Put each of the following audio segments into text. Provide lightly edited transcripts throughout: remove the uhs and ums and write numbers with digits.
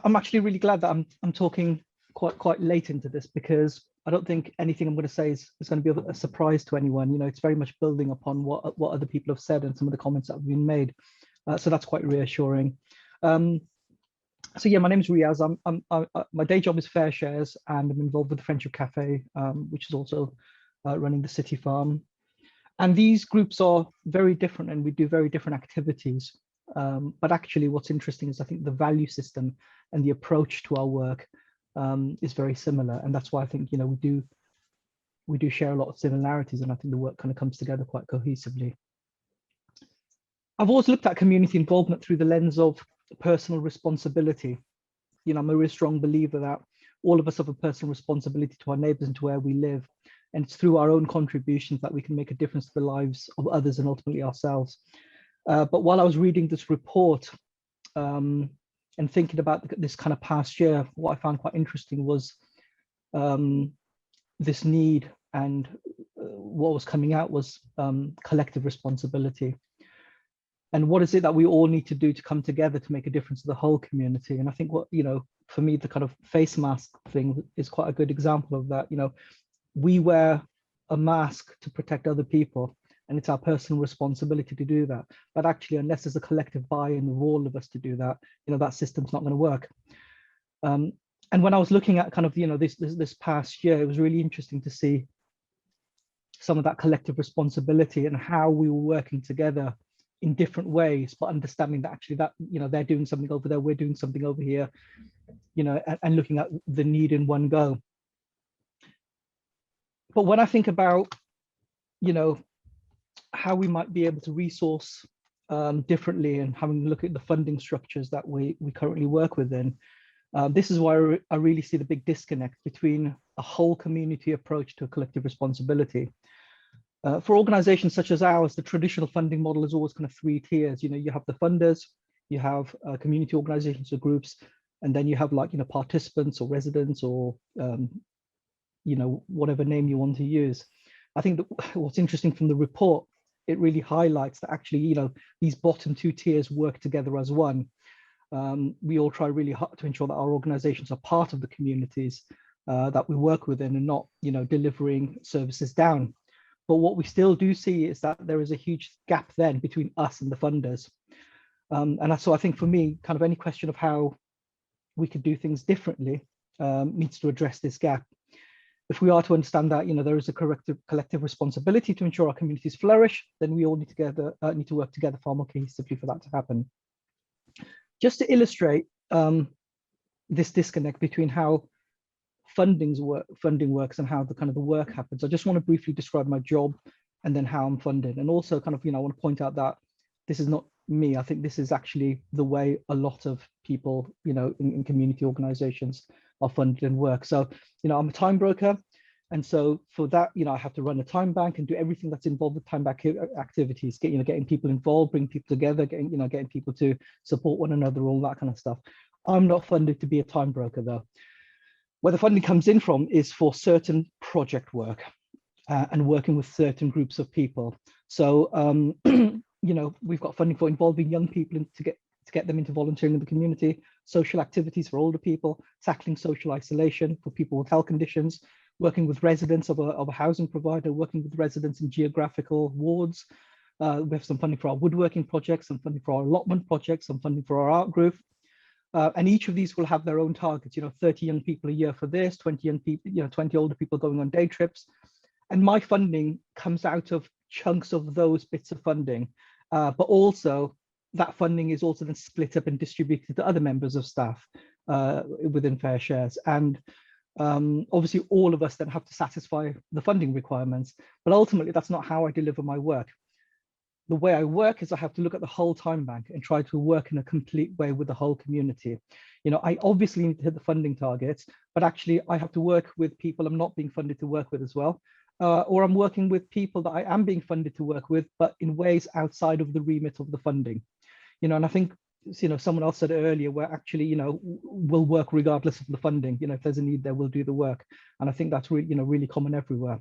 I'm actually really glad that I'm talking quite late into this, because I don't think anything I'm going to say is going to be a surprise to anyone. You know, it's very much building upon what other people have said and some of the comments that have been made. So that's quite reassuring. So yeah, my name is Reyaz. My day job is Fair Shares, and I'm involved with the Friendship Café, which is also running the City Farm. And these groups are very different, and we do very different activities. But actually, what's interesting is I think the value system and the approach to our work is very similar, and that's why I think, you know, we do share a lot of similarities, and I think the work kind of comes together quite cohesively. I've always looked at community involvement through the lens of personal responsibility. You know, I'm a really strong believer that all of us have a personal responsibility to our neighbours and to where we live, and it's through our own contributions that we can make a difference to the lives of others and ultimately ourselves. But while I was reading this report and thinking about this kind of past year, what I found quite interesting was this need, and what was coming out was collective responsibility. And what is it that we all need to do to come together to make a difference to the whole community? And I think what, you know, for me, the kind of face mask thing is quite a good example of that. You know, we wear a mask to protect other people, and it's our personal responsibility to do that. But actually, unless there's a collective buy-in of all of us to do that, you know, that system's not going to work. And when I was looking at kind of, you know, this past year, it was really interesting to see some of that collective responsibility and how we were working together in different ways, but understanding that actually that, you know, they're doing something over there, we're doing something over here, you know, and looking at the need in one go. But when I think about, you know, how we might be able to resource differently, and having a look at the funding structures that we currently work within, this is why I really see the big disconnect between a whole community approach to a collective responsibility. For organizations such as ours, the traditional funding model is always kind of three tiers. You know, you have the funders, you have community organizations or groups, and then you have, like, you know, participants or residents, or you know, whatever name you want to use. I think that what's interesting from the report, it really highlights that actually, you know, these bottom two tiers work together as one. We all try really hard to ensure that our organizations are part of the communities that we work within, and not, you know, delivering services down. But what we still do see is that there is a huge gap then between us and the funders. And so I think for me, kind of any question of how we could do things differently needs to address this gap. If we are to understand that, you know, there is a collective responsibility to ensure our communities flourish, then we all need to work together far more cohesively for that to happen. Just to illustrate this disconnect between how funding works and how the work happens, I just want to briefly describe my job and then how I'm funded. And also kind of, you know, I want to point out that this is not me. I think this is actually the way a lot of people, you know, in community organizations are funded and work. So, you know, I'm a time broker. And so for that, you know, I have to run a time bank and do everything that's involved with time bank activities, getting people involved, bring people together, getting people to support one another, all that kind of stuff. I'm not funded to be a time broker though. Where the funding comes in from is for certain project work and working with certain groups of people. So, you know, we've got funding for involving young people to get them into volunteering in the community, social activities for older people, tackling social isolation for people with health conditions, working with residents of a housing provider, working with residents in geographical wards. We have some funding for our woodworking projects, some funding for our allotment projects, some funding for our art group. And each of these will have their own targets, you know, 30 young people a year for this, 20 young people, you know, 20 older people going on day trips. And my funding comes out of chunks of those bits of funding, but also that funding is also then split up and distributed to other members of staff within Fair Shares. And obviously all of us then have to satisfy the funding requirements, but ultimately that's not how I deliver my work. The way I work is I have to look at the whole time bank and try to work in a complete way with the whole community. You know, I obviously need to hit the funding targets, but actually I have to work with people I'm not being funded to work with as well. Or I'm working with people that I am being funded to work with, but in ways outside of the remit of the funding. You know, and I think, you know, someone else said it earlier, where actually, you know, we'll work regardless of the funding. You know, if there's a need there, we'll do the work. And I think that's really, you know, really common everywhere.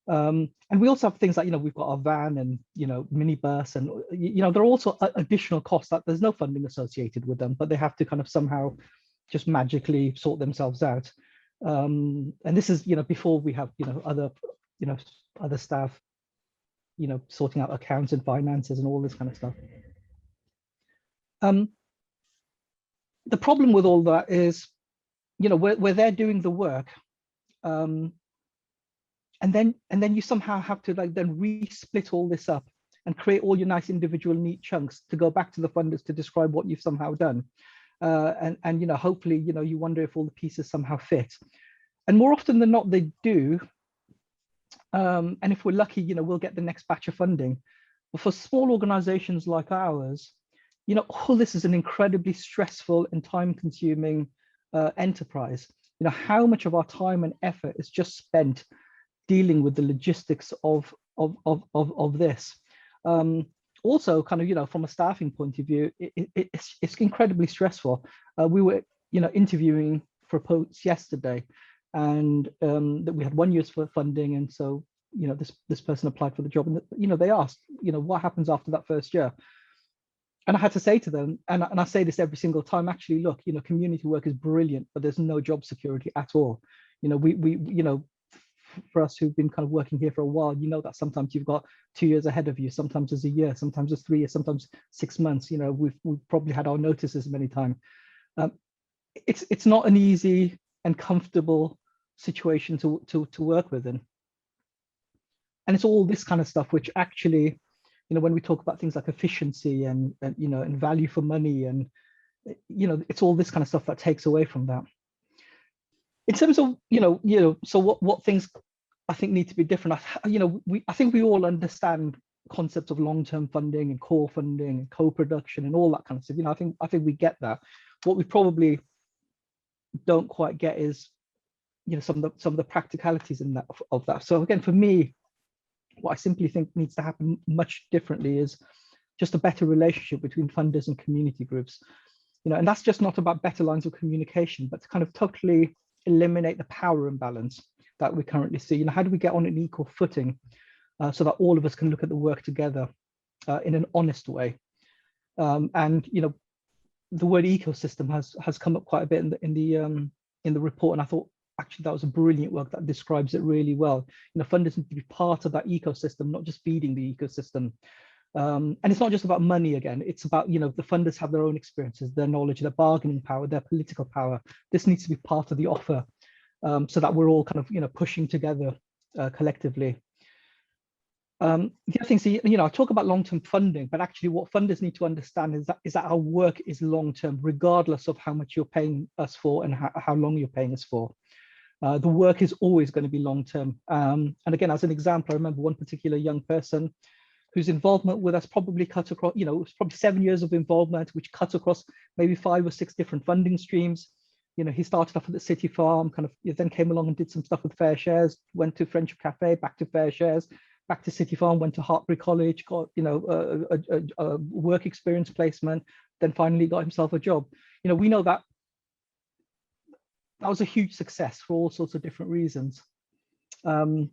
And we also have things like, we've got our van and, minibus, and, there are also additional costs that there's no funding associated with them, but they have to kind of somehow just magically sort themselves out. And this is, before we have, other staff, sorting out accounts and finances and all this kind of stuff. The problem with all that is, we're there doing the work. And then you somehow have to then re-split all this up and create all your nice individual neat chunks to go back to the funders to describe what you've somehow done. And hopefully, you wonder if all the pieces somehow fit. And more often than not, they do. And if we're lucky, we'll get the next batch of funding. But for small organizations like ours, all this is an incredibly stressful and time-consuming enterprise. How much of our time and effort is just spent dealing with the logistics of this. Also, kind of, from a staffing point of view, it's incredibly stressful. We were, interviewing for posts yesterday, and that we had 1 year's for funding, and so, this person applied for the job, and they asked, what happens after that first year? And I had to say to them, and I say this every single time, actually, look, community work is brilliant, but there's no job security at all. For us who've been kind of working here for a while, that sometimes you've got 2 years ahead of you, sometimes it's a year, sometimes it's 3 years, sometimes 6 months. We've probably had our notices many times. It's not an easy and comfortable situation to work with, and it's all this kind of stuff which actually, when we talk about things like efficiency and value for money, and it's all this kind of stuff that takes away from that. In terms of, so what things I think need to be different, I think we all understand concepts of long-term funding and core funding and co-production and all that kind of stuff. I think we get that. What we probably don't quite get is, some of the practicalities in that of that. So again, for me, what I simply think needs to happen much differently is just a better relationship between funders and community groups. And that's just not about better lines of communication, but to kind of totally eliminate the power imbalance that we currently see. How do we get on an equal footing so that all of us can look at the work together in an honest way? And the word ecosystem has come up quite a bit in the report, and I thought actually that was a brilliant work that describes it really well. Funders need to be part of that ecosystem, not just feeding the ecosystem. And it's not just about money again, it's about, the funders have their own experiences, their knowledge, their bargaining power, their political power. This needs to be part of the offer, so that we're all kind of, pushing together collectively. The other thing, I talk about long-term funding, but actually what funders need to understand is that our work is long-term, regardless of how much you're paying us for and how long you're paying us for. The work is always going to be long-term. And again, as an example, I remember one particular young person whose involvement with us probably cut across, it was probably 7 years of involvement, which cuts across maybe 5 or 6 different funding streams. He started off at the City Farm, kind of then came along and did some stuff with Fair Shares, went to French Café, back to Fair Shares, back to City Farm, went to Hartbury College, got, a work experience placement, then finally got himself a job. We know that was a huge success for all sorts of different reasons. But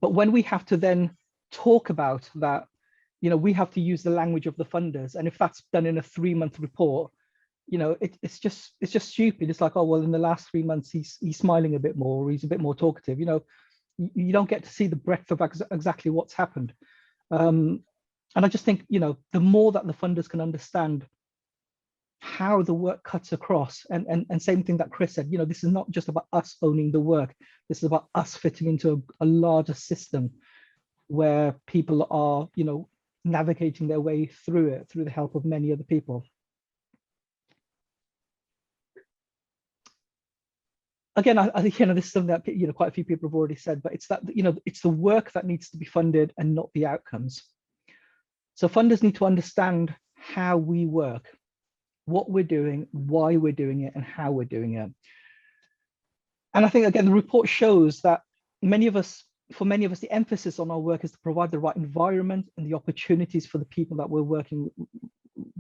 when we have to then talk about that, we have to use the language of the funders, and if that's done in a 3-month report, it's just stupid. It's like, oh well, in the last 3 months he's smiling a bit more, or he's a bit more talkative. You don't get to see the breadth of exactly what's happened. And I just think, the more that the funders can understand how the work cuts across, and same thing that Chris said, this is not just about us owning the work, this is about us fitting into a larger system where people are, navigating their way through it through the help of many other people. Again, I think, this is something that, quite a few people have already said, but it's that, it's the work that needs to be funded and not the outcomes. So funders need to understand how we work, what we're doing, why we're doing it, and how we're doing it. And I think, again, the report shows that for many of us, the emphasis on our work is to provide the right environment and the opportunities for the people that we're working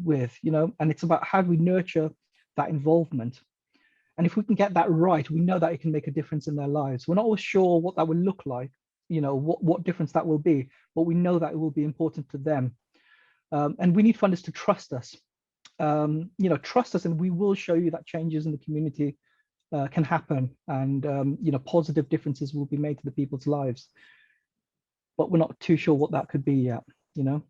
with, and it's about how do we nurture that involvement. And if we can get that right, we know that it can make a difference in their lives. We're not always sure what that would look like, what difference that will be, but we know that it will be important to them. And we need funders to trust us. Trust us, and we will show you that changes in the community can happen, and positive differences will be made to the people's lives. But we're not too sure what that could be yet. And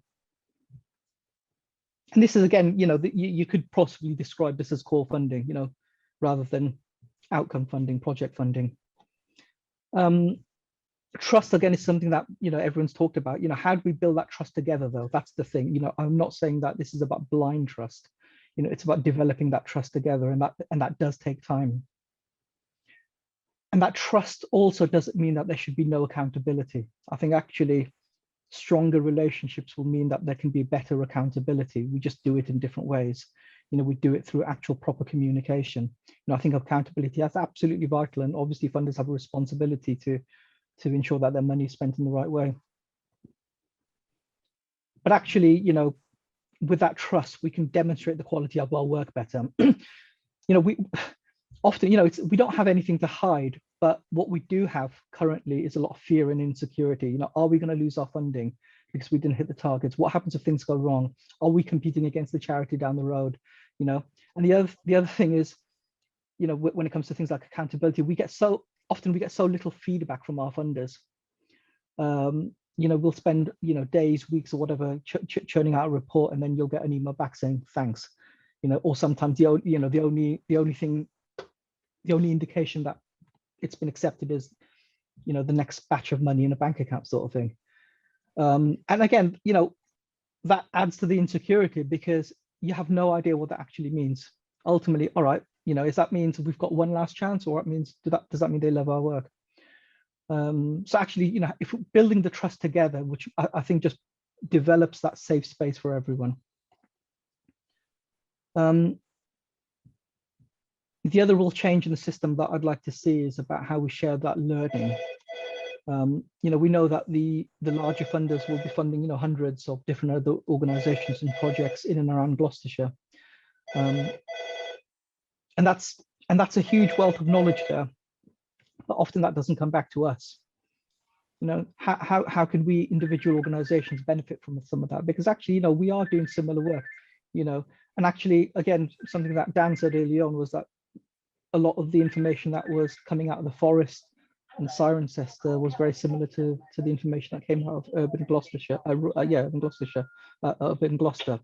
this is, again, you could possibly describe this as core funding, rather than outcome funding, project funding. Trust, again, is something that everyone's talked about. How do we build that trust together, though? That's the thing. I'm not saying that this is about blind trust. It's about developing that trust together, and that does take time. And that trust also doesn't mean that there should be no accountability. I think actually stronger relationships will mean that there can be better accountability. We just do it in different ways. We do it through actual proper communication. I think accountability is absolutely vital, and obviously funders have a responsibility to ensure that their money is spent in the right way. But actually, with that trust, we can demonstrate the quality of our work better. We often, we don't have anything to hide, but what we do have currently is a lot of fear and insecurity. Are we going to lose our funding because we didn't hit the targets? What happens if things go wrong? Are we competing against the charity down the road? And the other thing is, when it comes to things like accountability, we get so little feedback from our funders. We'll spend days, weeks, or whatever churning out a report, and then you'll get an email back saying thanks. Or sometimes the only indication that it's been accepted is the next batch of money in a bank account, sort of thing. And again, that adds to the insecurity, because you have no idea what that actually means. Ultimately, all right, is that means we've got one last chance, or it means does that mean they love our work? So actually, if we're building the trust together, which I think just develops that safe space for everyone. The other real change in the system that I'd like to see is about how we share that learning. We know that the larger funders will be funding hundreds of different other organisations and projects in and around Gloucestershire, and that's a huge wealth of knowledge there. But often that doesn't come back to us. How can we individual organisations benefit from some of that? Because actually, we are doing similar work, and actually, again, something that Dan said early on was that a lot of the information that was coming out of the forest and Cirencester was very similar to the information that came out of urban Gloucestershire, urban Gloucester.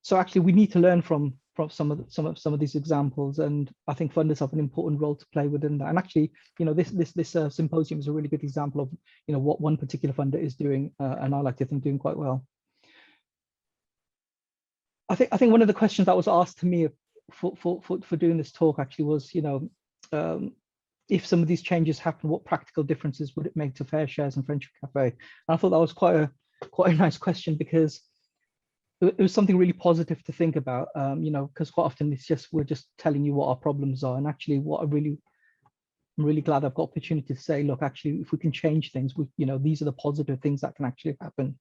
So actually, we need to learn from some of these examples, and I think funders have an important role to play within that. And actually, this symposium is a really good example of what one particular funder is doing, and I like to think doing quite well. I think one of the questions that was asked to me for doing this talk actually was, if some of these changes happen, what practical differences would it make to Fair Shares and Friendship Café? And I thought that was quite a nice question, because it was something really positive to think about, because quite often we're just telling you what our problems are. And actually I'm really glad I've got opportunity to say, look, actually, if we can change things, these are the positive things that can actually happen.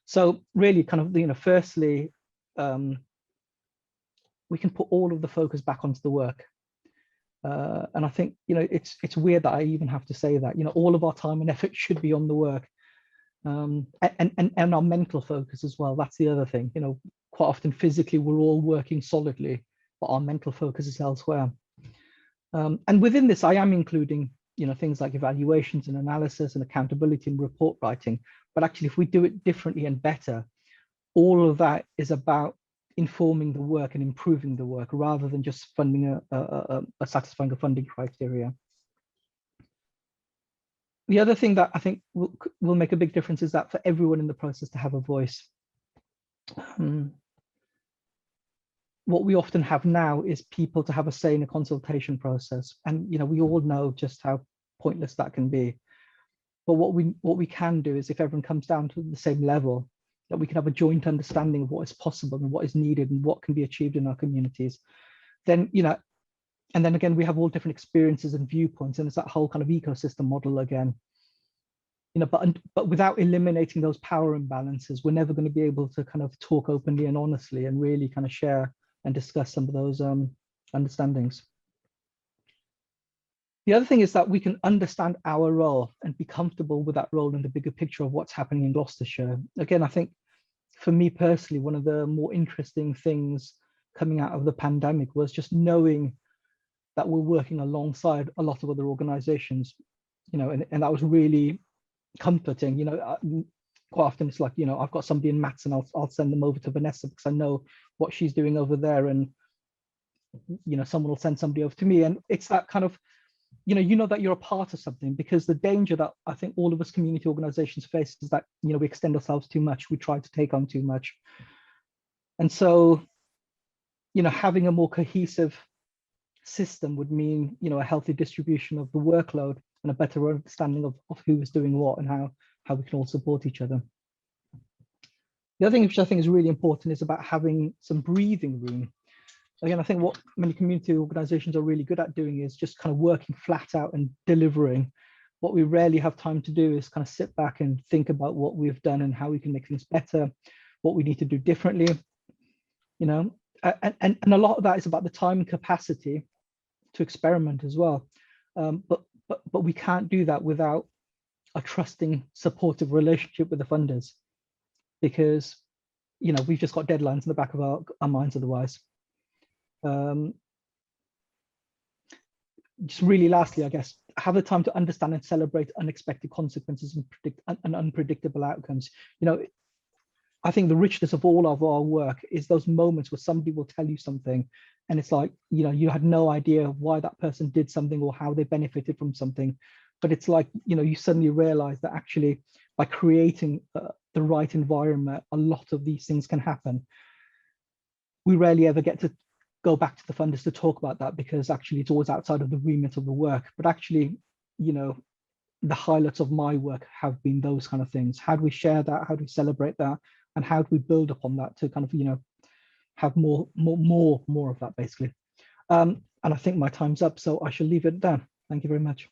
So really kind of, firstly, we can put all of the focus back onto the work. And I think, it's weird that I even have to say that, all of our time and effort should be on the work. And our mental focus as well. That's the other thing. Quite often physically we're all working solidly, but our mental focus is elsewhere. And within this, I am including things like evaluations and analysis and accountability and report writing. But actually, if we do it differently and better, all of that is about informing the work and improving the work, rather than just funding satisfying a funding criteria. The other thing that I think will make a big difference is that for everyone in the process to have a voice. What we often have now is people to have a say in a consultation process, and we all know just how pointless that can be. But what we can do is, if everyone comes down to the same level, that we can have a joint understanding of what is possible and what is needed and what can be achieved in our communities. Then and then again, we have all different experiences and viewpoints, and it's that whole kind of ecosystem model again. But without eliminating those power imbalances, we're never going to be able to kind of talk openly and honestly and really kind of share and discuss some of those understandings. The other thing is that we can understand our role and be comfortable with that role in the bigger picture of what's happening in Gloucestershire. Again, I think for me personally, one of the more interesting things coming out of the pandemic was just knowing that we're working alongside a lot of other organizations, and that was really comforting. Quite often it's like, I've got somebody in maths and I'll send them over to Vanessa because I know what she's doing over there, and someone will send somebody over to me, and it's that kind of, that you're a part of something. Because the danger that I think all of us community organizations face is that we extend ourselves too much, we try to take on too much, and so having a more cohesive system would mean a healthy distribution of the workload and a better understanding of who is doing what and how we can all support each other. The other thing which I think is really important is about having some breathing room. Again, I think what many community organizations are really good at doing is just kind of working flat out and delivering. What we rarely have time to do is kind of sit back and think about what we've done and how we can make things better, what we need to do differently, and a lot of that is about the time and capacity to experiment as well. But we can't do that without a trusting, supportive relationship with the funders, because we've just got deadlines in the back of our minds otherwise. Just really lastly, I guess, have the time to understand and celebrate unexpected consequences and unpredictable outcomes. I think the richness of all of our work is those moments where somebody will tell you something and it's like, you had no idea why that person did something or how they benefited from something. But it's like, you suddenly realize that actually by creating the right environment, a lot of these things can happen. We rarely ever get to go back to the funders to talk about that, because actually it's always outside of the remit of the work. But actually, the highlights of my work have been those kind of things. How do we share that? How do we celebrate that? And how do we build upon that to kind of, have more of that, basically. And I think my time's up, so I shall leave it there. Thank you very much.